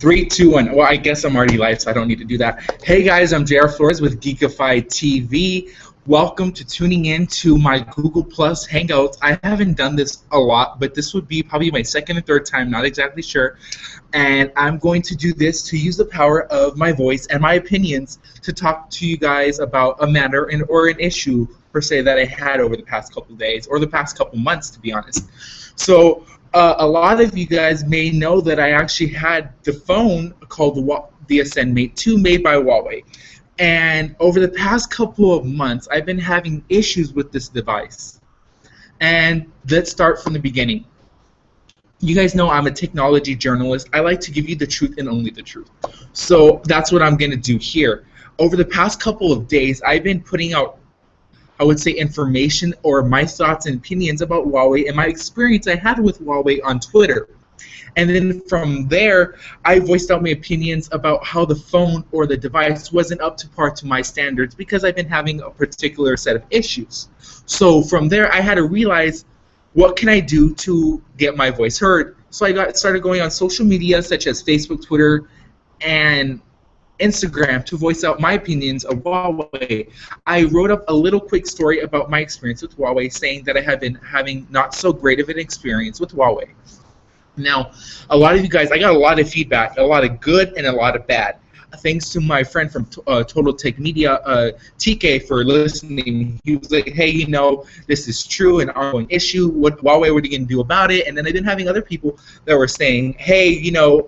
Three, two, one. Well, I guess I'm already live, so I don't need to do that. Hey guys, I'm JR Flores with Geekify TV. Welcome to tuning in to my Google Plus Hangouts. I haven't done this a lot, but this would be probably my second or third time, not exactly sure. And I'm going to do this to use the power of my voice and my opinions to talk to you guys about a matter or an issue, per se, that I had over the past couple days, or the past couple months, to be honest. So, a lot of you guys may know that I actually had the phone called the Ascend Mate 2 made by Huawei. And over the past couple of months, I've been having issues with this device. And let's start from the beginning. You guys know I'm a technology journalist. I like to give you the truth and only the truth. So that's what I'm going to do here. Over the past couple of days, I've been putting out, I would say, information or my thoughts and opinions about Huawei and my experience I had with Huawei on Twitter. And then from there, I voiced out my opinions about how the phone or the device wasn't up to par to my standards because I've been having a particular set of issues. So from there, I had to realize, what can I do to get my voice heard? So I started going on social media such as Facebook, Twitter, and Instagram to voice out my opinions of Huawei. I wrote up a little quick story about my experience with Huawei, saying that I have been having not so great of an experience with Huawei. Now, a lot of you guys, I got a lot of feedback, a lot of good and a lot of bad. Thanks to my friend from Total Tech Media, TK, for listening. He was like, hey, you know, this is true, an ongoing issue. What Huawei, what are you going to do about it? And then I've been having other people that were saying, hey, you know,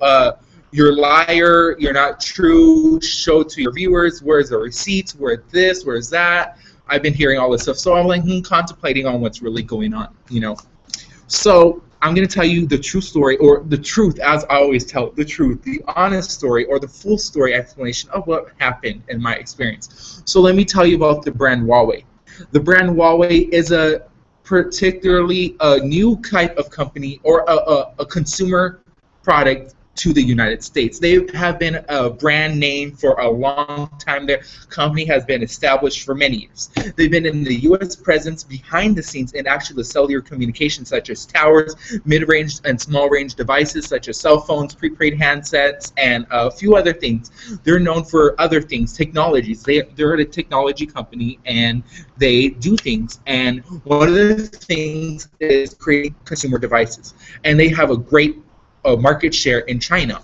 you're a liar, you're not true, show to your viewers, where's the receipts, where's this, where's that. I've been hearing all this stuff, so I'm like contemplating on what's really going on, you know. So I'm going to tell you the true story, or the truth, as I always tell the truth, the honest story, or the full story explanation of what happened in my experience. So let me tell you about the brand Huawei. The brand Huawei is a particularly new type of company, or a consumer product to the United States. They have been a brand name for a long time. Their company has been established for many years. They've been in the U.S. presence behind the scenes in actually the cellular communications, such as towers, mid-range and small-range devices, such as cell phones, prepaid handsets, and a few other things. They're known for other things, technologies. They're a technology company, and they do things. And one of the things is creating consumer devices. And they have a great market share in China.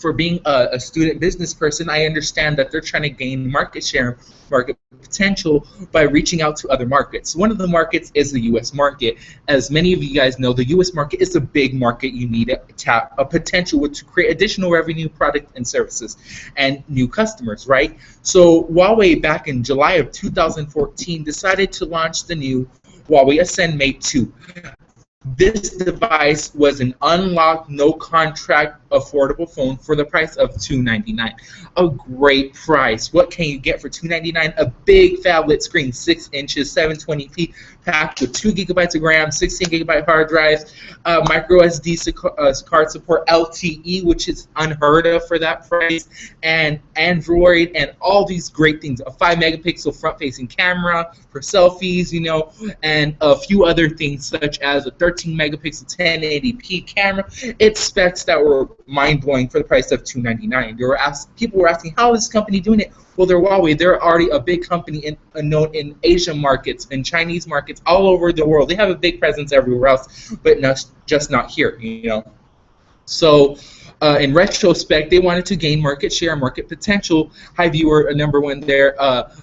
For being a student business person, I understand that they're trying to gain market share, market potential by reaching out to other markets. One of the markets is the U.S. market. As many of you guys know, the U.S. market is a big market. You need to tap a potential to create additional revenue, product, and services, and new customers, right? So Huawei, back in July of 2014, decided to launch the new Huawei Ascend Mate 2. This device was an unlocked, no-contract, affordable phone for the price of $299. A great price. What can you get for $299? A big phablet screen, 6 inches, 720p, packed with 2 gigabytes of RAM, 16 gigabyte hard drives, micro SD card support, LTE, which is unheard of for that price, and Android, and all these great things. A 5-megapixel front-facing camera for selfies, you know, and a few other things such as a 13-megapixel 1080p camera. It's specs that were mind-blowing for the price of $299. People were asking, how is this company doing it? Well, they're Huawei. They're already a big company known in Asian markets and Chinese markets all over the world. They have a big presence everywhere else, but just not here, you know. So in retrospect, they wanted to gain market share, market potential. High viewer, number one there,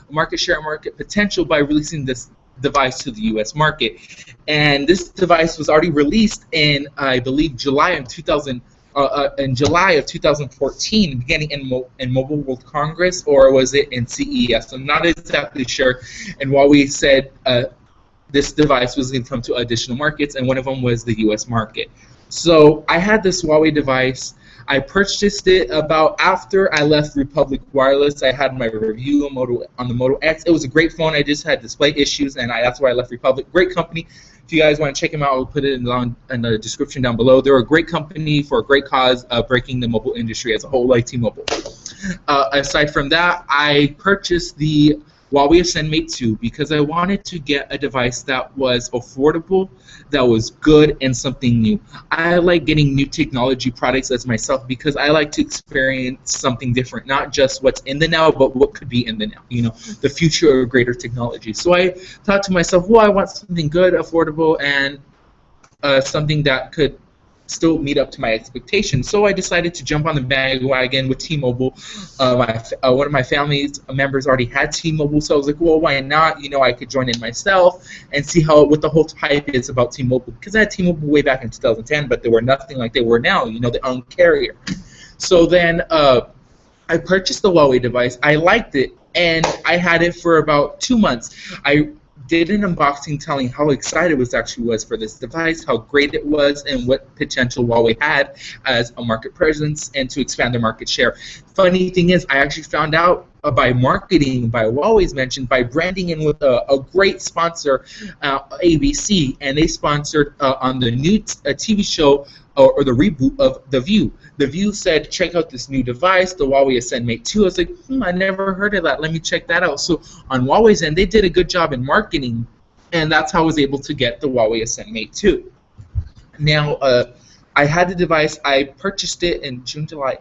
market share, market potential by releasing this device to the U.S. market. And this device was already released in, I believe, July of 2014, beginning in Mobile World Congress, or was it in CES? I'm not exactly sure. And Huawei said this device was going to come to additional markets, and one of them was the U.S. market. So I had this Huawei device. I purchased it about after I left Republic Wireless. I had my review on the Moto X. It was a great phone. I just had display issues, and that's why I left Republic. Great company. If you guys want to check them out, I'll put it in the description down below. They're a great company for a great cause, breaking the mobile industry as a whole, like T-Mobile. Aside from that, I purchased the Huawei Ascend Mate 2 because I wanted to get a device that was affordable, that was good, and something new. I like getting new technology products as myself because I like to experience something different, not just what's in the now, but what could be in the now, the future of greater technology. So I thought to myself, well, I want something good, affordable, and something that could still meet up to my expectations. So I decided to jump on the bandwagon with T-Mobile. One of my family's members already had T-Mobile, so I was like, well, why not? I could join in myself and see what the whole hype is about T-Mobile. Because I had T-Mobile way back in 2010, but they were nothing like they were now, their own carrier. So then I purchased the Huawei device. I liked it, and I had it for about 2 months. I did an unboxing telling how excited it actually was for this device, how great it was, and what potential Huawei had as a market presence and to expand their market share. Funny thing is, I actually found out by marketing, by Huawei's mentioned, by branding in with a great sponsor, ABC, and they sponsored on the new TV show or the reboot of The View. The View said, check out this new device, the Huawei Ascend Mate 2. I was like, I never heard of that. Let me check that out. So on Huawei's end, they did a good job in marketing, and that's how I was able to get the Huawei Ascend Mate 2. Now, I had the device. I purchased it in June, July,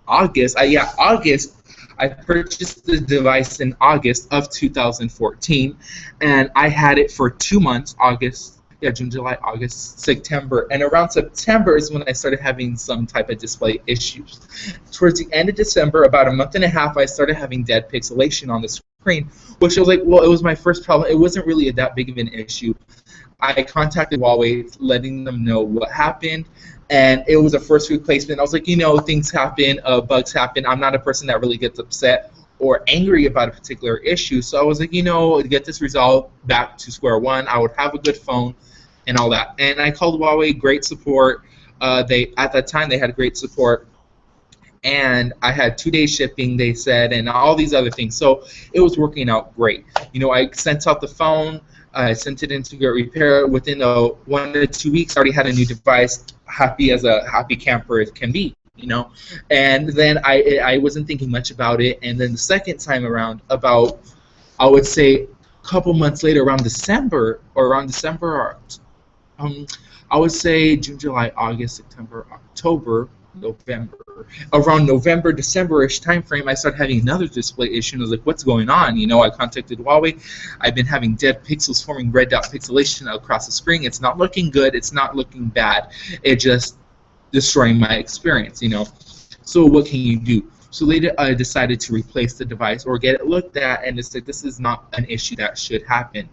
August. August. I purchased the device in August of 2014, and I had it for 2 months, June, July, August, September. And around September is when I started having some type of display issues. Towards the end of December, about a month and a half, I started having dead pixelation on the screen, which I was like, well, it was my first problem. It wasn't really that big of an issue. I contacted Huawei, letting them know what happened, and it was a first replacement. I was like, things happen, bugs happen. I'm not a person that really gets upset or angry about a particular issue, so I was like, to get this resolved, back to square one, I would have a good phone and all that. And I called Huawei, great support. At that time they had great support, and I had 2-day shipping, they said, and all these other things. So it was working out great. I sent out the phone. I sent it in to get repair. Within 1 to 2 weeks, I already had a new device, happy as a happy camper as can be, And then I wasn't thinking much about it. And then the second time around, about, I would say, a couple months later, around December, I would say June, July, August, September, October, November. Around November, December-ish time frame, I started having another display issue, and I was like, what's going on? I contacted Huawei. I've been having dead pixels forming red dot pixelation across the screen. It's not looking good. It's not looking bad. It just destroying my experience, So what can you do? So later I decided to replace the device or get it looked at, and it's like, this is not an issue that should happen.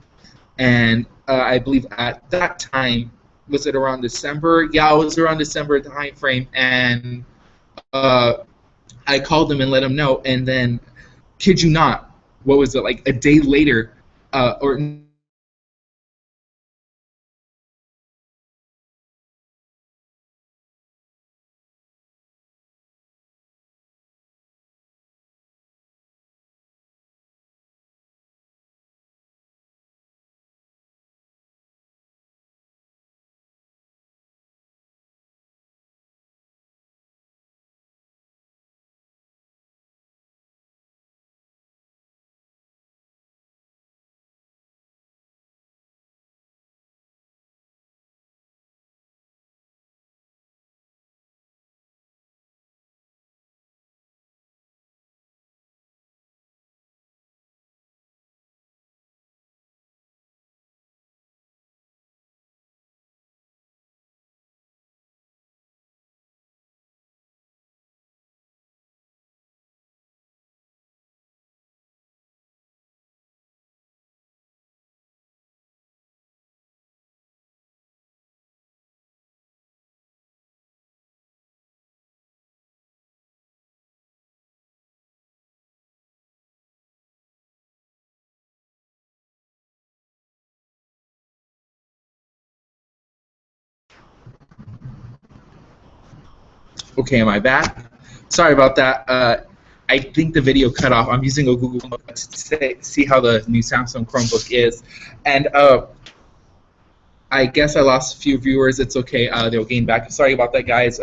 And I believe at that time, was it around December? Yeah, it was around December time frame, and I called them and let them know, and then, kid you not, what was it, like a day later, or okay, am I back? Sorry about that. I think the video cut off. I'm using a Google Chromebook to see how the new Samsung Chromebook is, and I guess I lost a few viewers. It's okay. They'll gain back. Sorry about that, guys.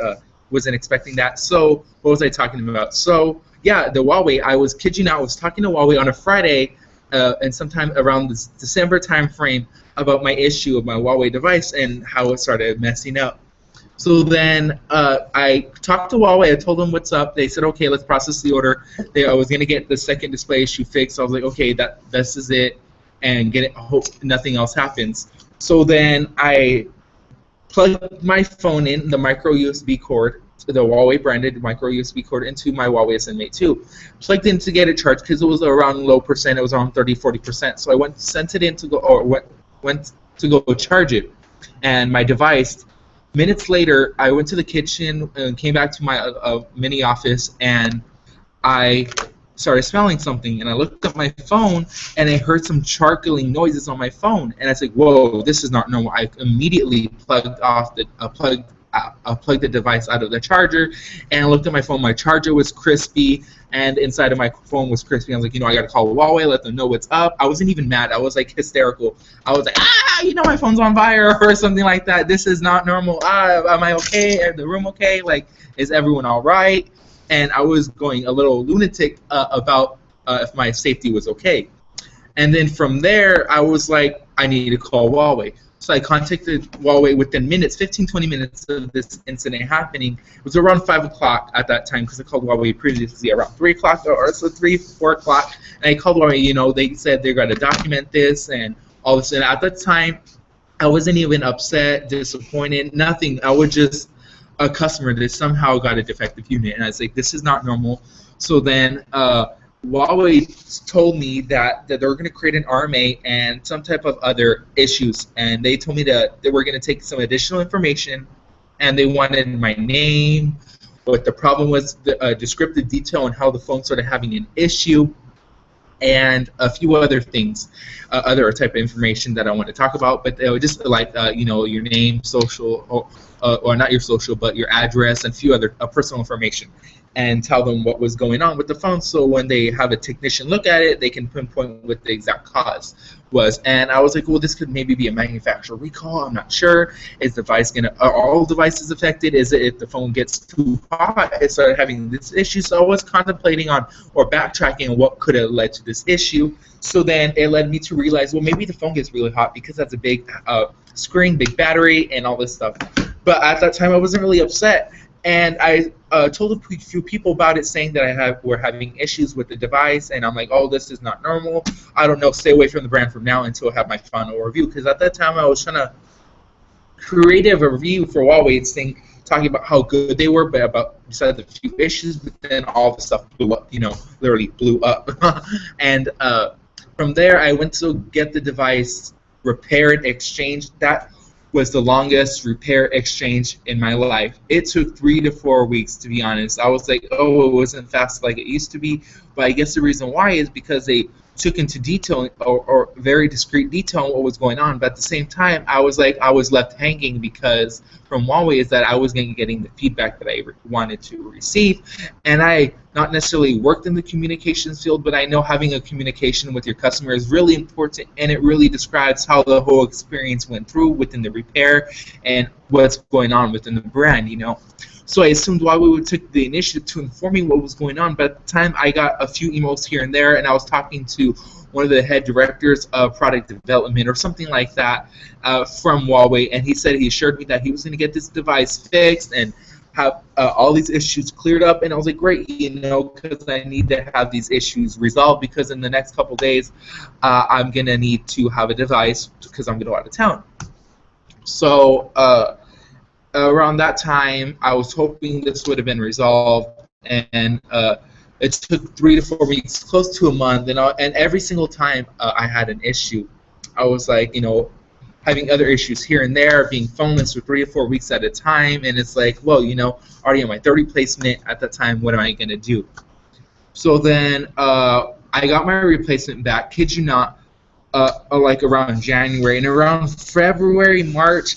Wasn't expecting that. So what was I talking about? So yeah, the Huawei. I was, kid you not, I was talking to Huawei on a Friday, and sometime around this December time frame about my issue of my Huawei device and how it started messing up. So then I talked to Huawei. I told them what's up. They said, okay, let's process the order. I was going to get the second display issue fixed. So I was like, okay, this is it, and get it. Hope nothing else happens. So then I plugged my phone in, the micro USB cord, the Huawei branded micro USB cord, into my Huawei Ascend Mate 2. Plugged in to get it charged because it was around low percent. It was around 30-40%. So I sent it in to go, or went to go charge it, and my device. Minutes later, I went to the kitchen and came back to my mini office, and I started smelling something. And I looked at my phone, and I heard some charcoaling noises on my phone. And I was like, "Whoa, this is not normal." I immediately plugged the device out of the charger, and I looked at my phone. My charger was crispy, and inside of my phone was crispy. I was like, I got to call Huawei, let them know what's up. I wasn't even mad. I was like hysterical. I was like, my phone's on fire or something like that. This is not normal. Am I okay? Is the room okay? Like, is everyone all right? And I was going a little lunatic about if my safety was okay. And then from there, I was like, I need to call Huawei. So I contacted Huawei within minutes, 15-20 minutes of this incident happening. It was around 5 o'clock at that time because I called Huawei previously around 3 o'clock or so 3-4 o'clock. And I called Huawei, they said they're going to document this and all this. And at that time, I wasn't even upset, disappointed, nothing. I was just a customer that somehow got a defective unit. And I was like, this is not normal. So then Huawei told me that they were going to create an RMA and some type of other issues, and they told me that they were going to take some additional information, and they wanted my name, what the problem was, the descriptive detail on how the phone started having an issue, and a few other things, other type of information that I want to talk about. But they were just like your name, social, or not your social, but your address and a few other personal information, and tell them what was going on with the phone, so when they have a technician look at it, they can pinpoint what the exact cause was. And I was like, well, this could maybe be a manufacturer recall. I'm not sure. Is the device are all devices affected? Is it if the phone gets too hot, it started having this issue? So I was contemplating on or backtracking on what could have led to this issue. So then it led me to realize, well, maybe the phone gets really hot because that's a big screen, big battery, and all this stuff. But at that time, I wasn't really upset. And I told a few people about it, saying that we're having issues with the device, and I'm like, oh, this is not normal. I don't know. Stay away from the brand from now until I have my final review. Because at that time, I was trying to create a review for Huawei, talking about how good they were, but besides the few issues. But then all the stuff blew up. Literally blew up. And from there, I went to get the device repaired, exchanged. That was the longest repair exchange in my life. It took 3 to 4 weeks, to be honest. I was like, oh, it wasn't fast like it used to be. But I guess the reason why is because they took into detail or very discreet detail on what was going on. But at the same time, I was left hanging because from Huawei is that I wasn't getting the feedback that I wanted to receive. And I not necessarily worked in the communications field, but I know having a communication with your customer is really important, and it really describes how the whole experience went through within the repair and what's going on within the brand, So I assumed Huawei would take the initiative to inform me what was going on, but at the time I got a few emails here and there, and I was talking to one of the head directors of product development or something like that from Huawei, and he assured me that he was going to get this device fixed and have all these issues cleared up. And I was like, great, because I need to have these issues resolved, because in the next couple days I'm going to need to have a device because I'm going to go out of town. So around that time, I was hoping this would have been resolved, and it took 3 to 4 weeks, close to a month, and every single time I had an issue, I was like, having other issues here and there, being phoneless for 3 to 4 weeks at a time, and it's like, well, already on my third replacement at that time, what am I going to do? So then I got my replacement back, kid you not, like around January, and around February, March,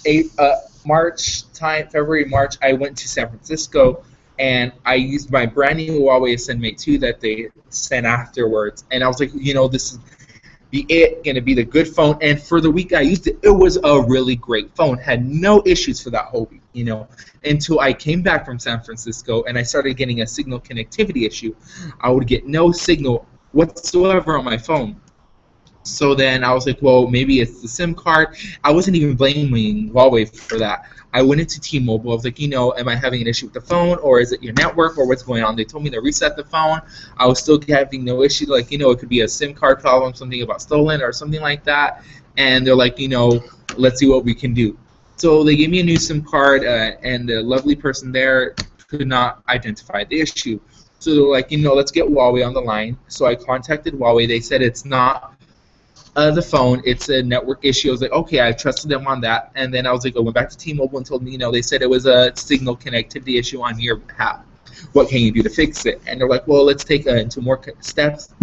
February, March, I went to San Francisco, and I used my brand new Huawei Ascend Mate 2 that they sent afterwards, and I was like, this is going to be the good phone. And for the week I used it, it was a really great phone. Had no issues for that whole week, until I came back from San Francisco and I started getting a signal connectivity issue. I would get no signal whatsoever on my phone. So then I was like, well, maybe it's the SIM card. I wasn't even blaming Huawei for that. I went into T-Mobile. I was like, am I having an issue with the phone, or is it your network, or what's going on? They told me to reset the phone. I was still having no issue. Like, it could be a SIM card problem, something about stolen, or something like that. And they're like, let's see what we can do. So they gave me a new SIM card, and the lovely person there could not identify the issue. So they're like, let's get Huawei on the line. So I contacted Huawei. They said it's not the phone, it's a network issue. I was like, okay, I trusted them on that. And then I was like, I went back to T-Mobile and told me, they said it was a signal connectivity issue on your behalf. What can you do to fix it? And they're like, well, let's take into more steps.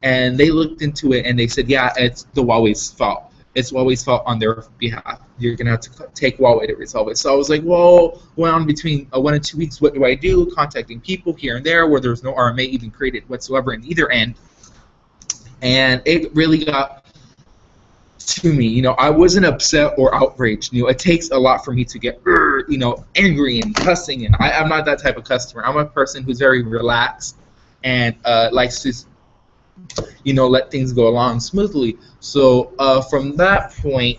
And they looked into it and they said, yeah, it's the Huawei's fault. It's Huawei's fault on their behalf. You're going to have to take Huawei to resolve it. So I was like, well, going on between 1 and 2 weeks, what do I do? Contacting people here and there where there's no RMA even created whatsoever in either end. And it really got to me. I wasn't upset or outraged. It takes a lot for me to get, angry and cussing. And I'm not that type of customer. I'm a person who's very relaxed and likes to, let things go along smoothly. So from that point,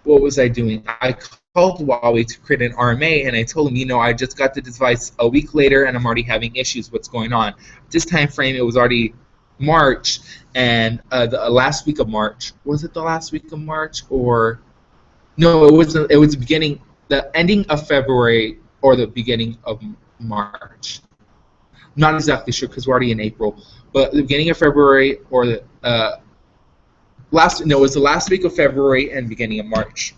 what was I doing? I called Huawei to create an RMA, and I told them, I just got the device a week later, and I'm already having issues. What's going on? This time frame, it was already March, and the last week of March. Was it the last week of March, or no? It was the beginning, the ending of February, or the beginning of March. I'm not exactly sure because we're already in April, but the beginning of February or the it was the last week of February and beginning of March.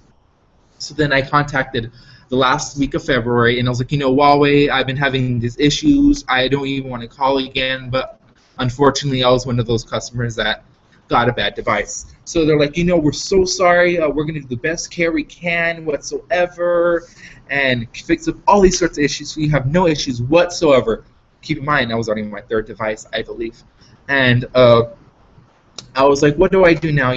So then I contacted the last week of February, and I was like, Huawei, I've been having these issues. I don't even want to call again, but unfortunately, I was one of those customers that got a bad device. So they're like, we're so sorry. We're going to do the best care we can whatsoever and fix up all these sorts of issues so you have no issues whatsoever. Keep in mind, I was already on my third device, I believe. And I was like, what do I do now?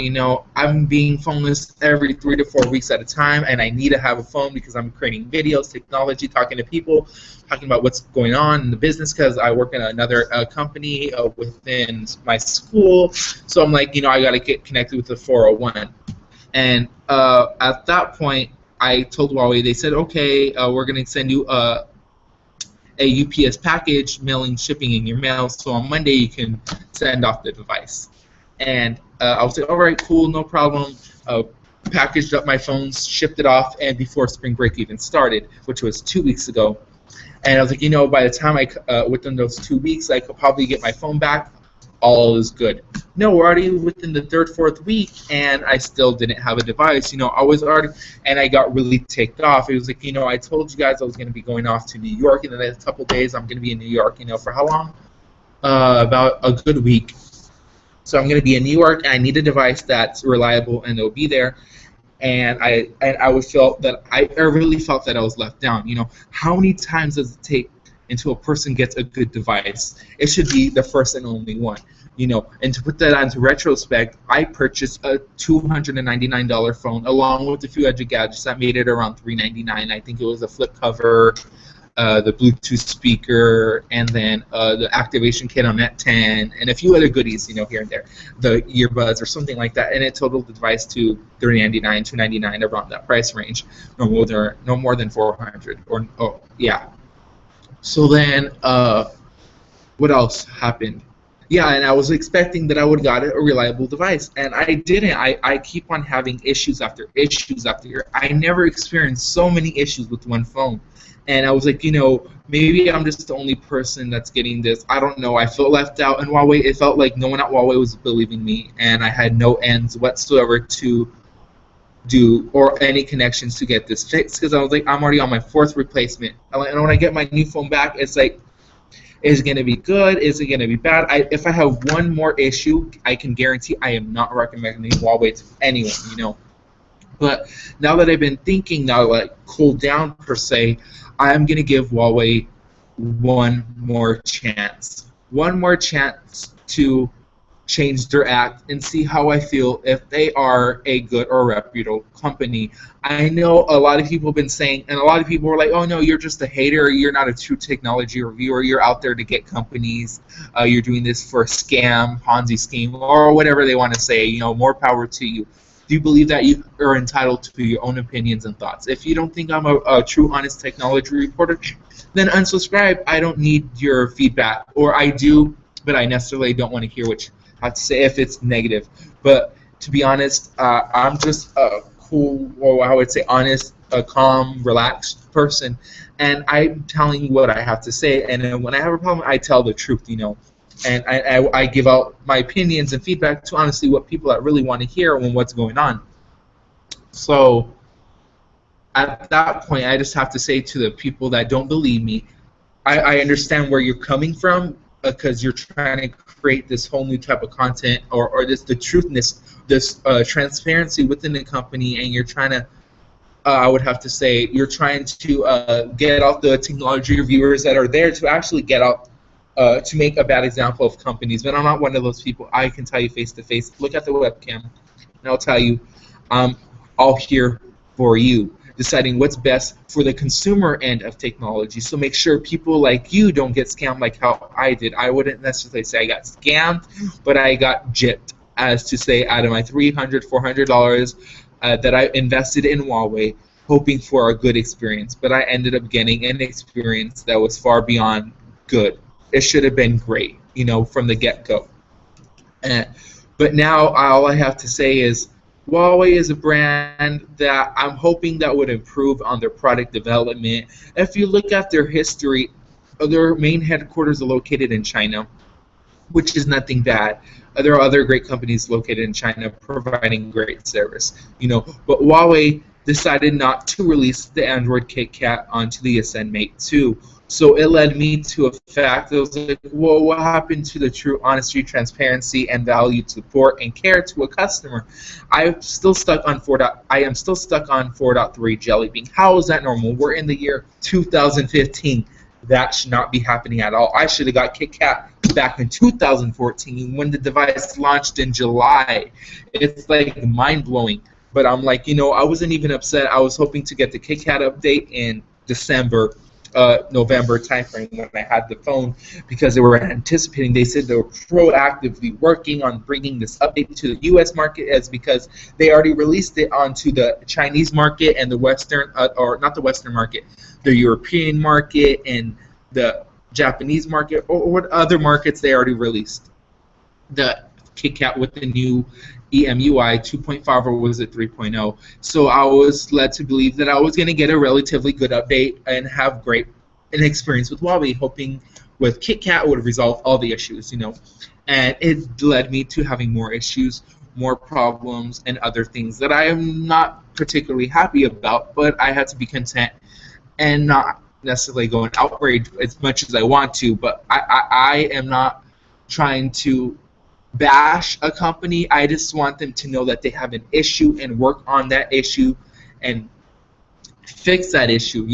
I'm being phoneless every 3 to 4 weeks at a time, and I need to have a phone because I'm creating videos, technology, talking to people, talking about what's going on in the business because I work in another company within my school. So I'm like, I got to get connected with the 401. And at that point, I told Huawei, they said, okay, we're going to send you a UPS package, mailing, shipping in your mail, so on Monday you can send off the device. And I was like, all right, cool, no problem. Packaged up my phones, shipped it off, and before spring break even started, which was 2 weeks ago. And I was like, by the time within those 2 weeks, I could probably get my phone back. All is good. No, we're already within the third, fourth week, and I still didn't have a device. I was already, and I got really ticked off. It was like, I told you guys I was going to be going off to New York in the next couple of days. I'm going to be in New York, for how long? About a good week. So I'm going to be in New York, and I need a device that's reliable and it'll be there. And I really felt that I was left down. How many times does it take until a person gets a good device? It should be the first and only one. And to put that into retrospect, I purchased a $299 phone along with a few other gadgets that made it around $399. I think it was a flip cover, the Bluetooth speaker, and then the activation kit on Net 10, and a few other goodies, here and there, the earbuds or something like that, and it totaled the device to $399, $299, around that price range, no more than $400, or yeah. So then, what else happened? Yeah, and I was expecting that I would got a reliable device, and I didn't. I keep on having issues after issues after year. I never experienced so many issues with one phone. And I was like, maybe I'm just the only person that's getting this. I don't know. I felt left out. And Huawei, it felt like no one at Huawei was believing me, and I had no ends whatsoever to do or any connections to get this fixed because I was like, I'm already on my fourth replacement. And when I get my new phone back, it's like, is it going to be good? Is it going to be bad? If I have one more issue, I can guarantee I am not recommending Huawei to anyone, But now that I've been thinking, now like cooled down per se, I'm going to give Huawei one more chance. One more chance to change their act and see how I feel if they are a good or reputable company. I know a lot of people have been saying, and a lot of people were like, oh no, you're just a hater, you're not a true technology reviewer, you're out there to get companies, you're doing this for a scam, Ponzi scheme, or whatever they want to say, more power to you. Do you believe that you are entitled to your own opinions and thoughts? If you don't think I'm a true, honest technology reporter, then unsubscribe. I don't need your feedback. Or I do, but I necessarily don't want to hear what you have to say if it's negative. But to be honest, I'm just a cool, or I would say honest, a calm, relaxed person. And I'm telling you what I have to say. And then when I have a problem, I tell the truth. And I give out my opinions and feedback to honestly what people that really want to hear and what's going on. So at that point, I just have to say to the people that don't believe me, I understand where you're coming from, because you're trying to create this whole new type of content, or the truthness, this transparency within the company, and you're trying to, I would have to say, you're trying to get out the technology reviewers that are there to actually get out, to make a bad example of companies. But I'm not one of those people. I can tell you face to face, look at the webcam, and I'll tell you, I'm all here for you, deciding what's best for the consumer end of technology. So make sure people like you don't get scammed like how I did. I wouldn't necessarily say I got scammed, but I got gypped, as to say, out of my $300, $400 that I invested in Huawei, hoping for a good experience. But I ended up getting an experience that was far beyond good. It should have been great, from the get-go. But now all I have to say is Huawei is a brand that I'm hoping that would improve on their product development. If you look at their history, their main headquarters are located in China, which is nothing bad. There are other great companies located in China providing great service, But Huawei decided not to release the Android KitKat onto the Ascend Mate 2. So it led me to a fact that was like, whoa, what happened to the true honesty, transparency, and valued support and care to a customer? I am still stuck on 4.3 Jelly Bean. How is that normal? We're in the year 2015. That should not be happening at all. I should have got KitKat back in 2014 when the device launched in July. It's like mind-blowing. But I'm like, I wasn't even upset. I was hoping to get the KitKat update in December, November timeframe when I had the phone, because they were anticipating. They said they were proactively working on bringing this update to the U.S. market, as because they already released it onto the Chinese market and the Western, or not the Western market, the European market and the Japanese market, or what other markets they already released the KitKat with the new EMUI 2.5, or was it 3.0? So I was led to believe that I was going to get a relatively good update and have an experience with Huawei, hoping with KitKat would resolve all the issues, And it led me to having more issues, more problems, and other things that I am not particularly happy about, but I had to be content and not necessarily go and outrage as much as I want to. But I am not trying to bash a company. I just want them to know that they have an issue and work on that issue and fix that issue.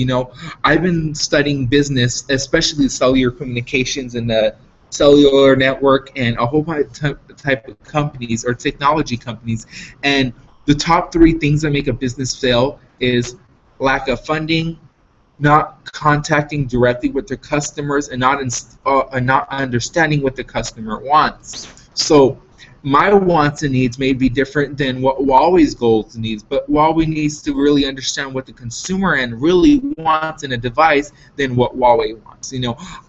I've been studying business, especially cellular communications and the cellular network, and a whole type of companies or technology companies. And the top three things that make a business fail is lack of funding, not contacting directly with their customers, and not understanding what the customer wants. So my wants and needs may be different than what Huawei's goals and needs, but Huawei needs to really understand what the consumer end really wants in a device than what Huawei wants.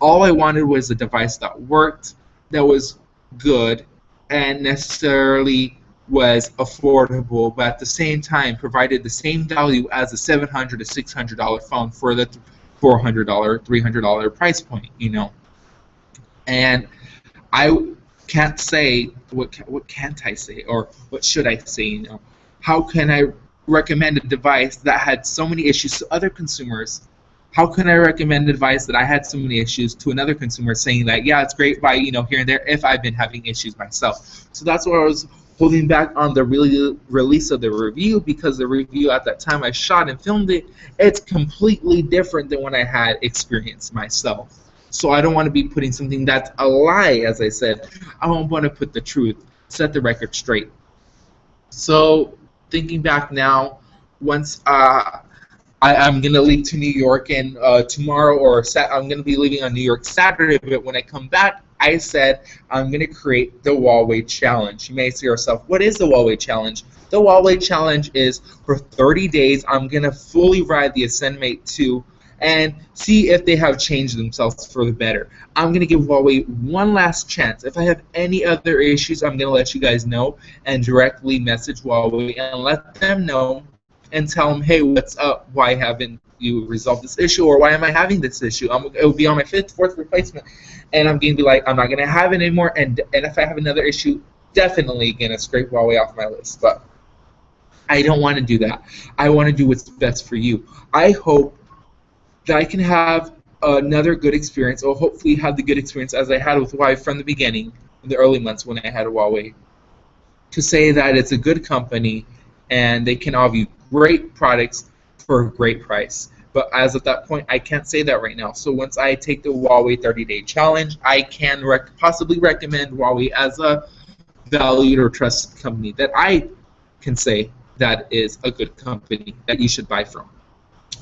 All I wanted was a device that worked, that was good, and necessarily was affordable, but at the same time provided the same value as a $700 to $600 phone for the $400, $300 price point. And I can't say what can't I say, or what should I say? How can I recommend a device that had so many issues to other consumers? How can I recommend a device that I had so many issues to another consumer, saying that yeah, it's great by here and there, if I've been having issues myself? So that's why I was holding back on the release of the review, because the review at that time I shot and filmed it, it's completely different than when I had experienced myself. So I don't want to be putting something that's a lie, as I said. I want to put the truth, set the record straight. So thinking back now, once I'm gonna leave to New York and tomorrow, I'm gonna be leaving on New York Saturday. But when I come back, I said I'm gonna create the Huawei Challenge. You may say to yourself, "What is the Huawei Challenge?" The Huawei Challenge is for 30 days. I'm gonna fully ride the Ascend Mate 2 and see if they have changed themselves for the better. I'm gonna give Huawei one last chance. If I have any other issues, I'm gonna let you guys know and directly message Huawei and let them know and tell them, hey, what's up? Why haven't you resolved this issue? Or why am I having this issue? It will be on my fourth replacement. And I'm going to be like, I'm not going to have it anymore. And if I have another issue, definitely going to scrape Huawei off my list. But I don't want to do that. I want to do what's best for you. I hope that I can have another good experience, or hopefully have the good experience as I had with Huawei from the beginning, in the early months when I had Huawei, to say that it's a good company and they can offer you great products for a great price. But as of that point, I can't say that right now. So once I take the Huawei 30-day challenge, I can possibly recommend Huawei as a valued or trusted company that I can say that is a good company that you should buy from.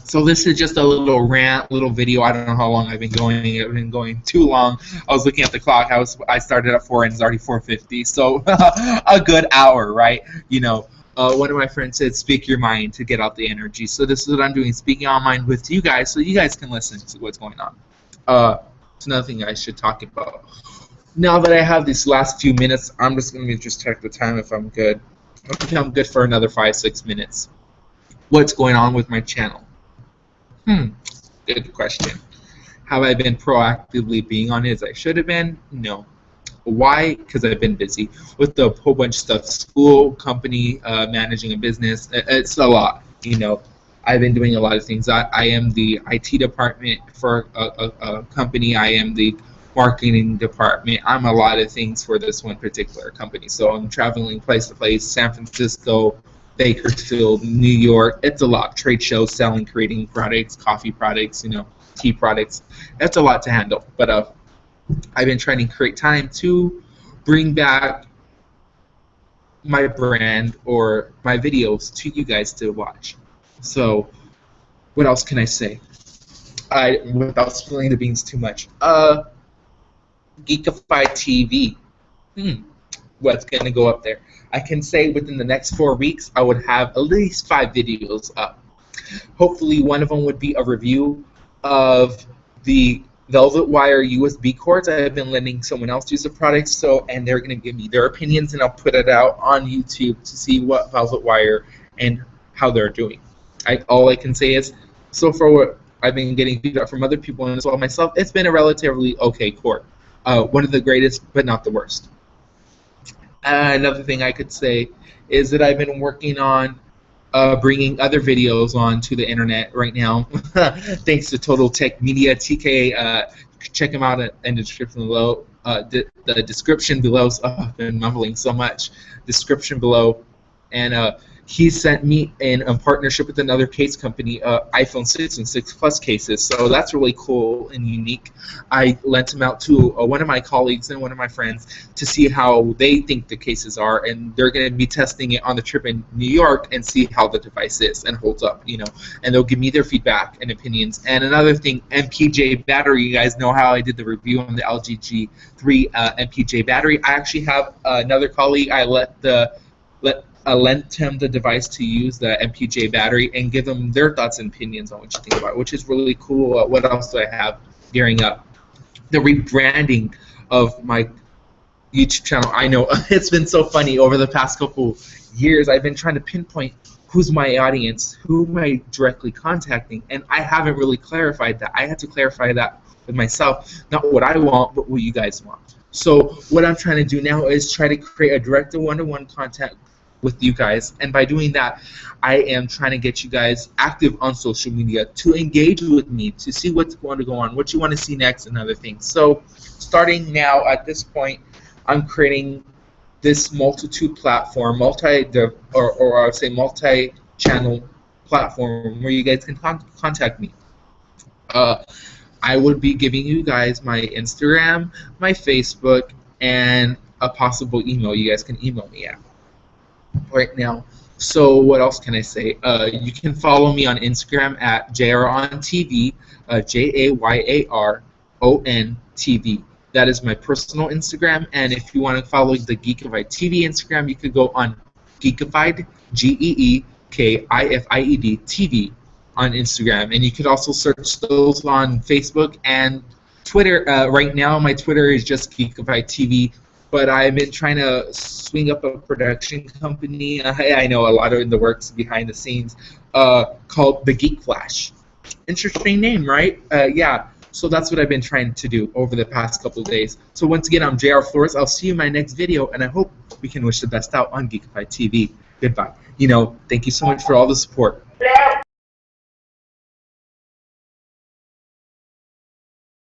So this is just a little rant, little video. I don't know how long I've been going. I've been going too long. I was looking at the clock. I started at 4 and it's already 4:50. So a good hour, right? You know, one of my friends said, "Speak your mind to get out the energy." So this is what I'm doing, speaking on mind with you guys, so you guys can listen to what's going on. It's another thing I should talk about. Now that I have these last few minutes, I'm just going to just check the time if I'm good. Okay, I'm good for another 5-6 minutes. What's going on with my channel? Good question. Have I been proactively being on it as I should have been? No. Why? Because I've been busy with a whole bunch of stuff. School, company, managing a business. It's a lot, you know. I've been doing a lot of things. I am the IT department for a company. I am the marketing department. I'm a lot of things for this one particular company. So I'm traveling place to place, San Francisco, Bakersfield, New York. It's a lot. Trade shows, selling, creating products, coffee products, you know, tea products. That's a lot to handle. But I've been trying to create time to bring back my brand or my videos to you guys to watch. So what else can I say? Without spilling the beans too much. Geekify TV. What's going to go up there? I can say within the next 4 weeks, I would have at least 5 videos up. Hopefully, one of them would be a review of the Velvet Wire USB cords. I have been letting someone else use the product, and they're going to give me their opinions, and I'll put it out on YouTube to see what Velvet Wire and how they're doing. All I can say is, so far what I've been getting feedback from other people and as well myself, it's been a relatively okay cord. One of the greatest, but not the worst. Another thing I could say is that I've been working on bringing other videos onto the internet right now, thanks to Total Tech Media, TK. Check them out in the description below. The description below. I've been mumbling so much. Description below, and he sent me in a partnership with another case company, iPhone 6 and 6 Plus cases. So that's really cool and unique. I lent them out to one of my colleagues and one of my friends to see how they think the cases are, and they're going to be testing it on the trip in New York and see how the device is and holds up, you know. And they'll give me their feedback and opinions. And another thing, MPJ battery. You guys know how I did the review on the LG G3 MPJ battery. I actually have another colleague. I lent him the device to use, the MPJ battery, and give them their thoughts and opinions on what you think about it, which is really cool. What else do I have gearing up? The rebranding of my YouTube channel. I know it's been so funny over the past couple years. I've been trying to pinpoint who's my audience, who am I directly contacting, and I haven't really clarified that. I had to clarify that with myself, not what I want, but what you guys want. So what I'm trying to do now is try to create a direct one-to-one contact with you guys, and by doing that, I am trying to get you guys active on social media to engage with me, to see what's going to go on, what you want to see next, and other things. So starting now at this point, I'm creating this multitude platform, or I would say multi-channel platform where you guys can contact me. I would be giving you guys my Instagram, my Facebook, and a possible email you guys can email me at right now. So what else can I say? You can follow me on Instagram at JayarOnTV, JayarOnTV. That is my personal Instagram. And if you want to follow the Geekified TV Instagram, you could go on Geekified, Geekified TV on Instagram. And you could also search those on Facebook and Twitter. Right now, my Twitter is just Geekified TV, but I've been trying to swing up a production company. I know a lot of in the works behind the scenes, called the Geek Flash. Interesting name, right? Yeah. So that's what I've been trying to do over the past couple of days. So once again, I'm JR Flores. I'll see you in my next video, and I hope we can wish the best out on Geekified TV. Goodbye. Thank you so much for all the support.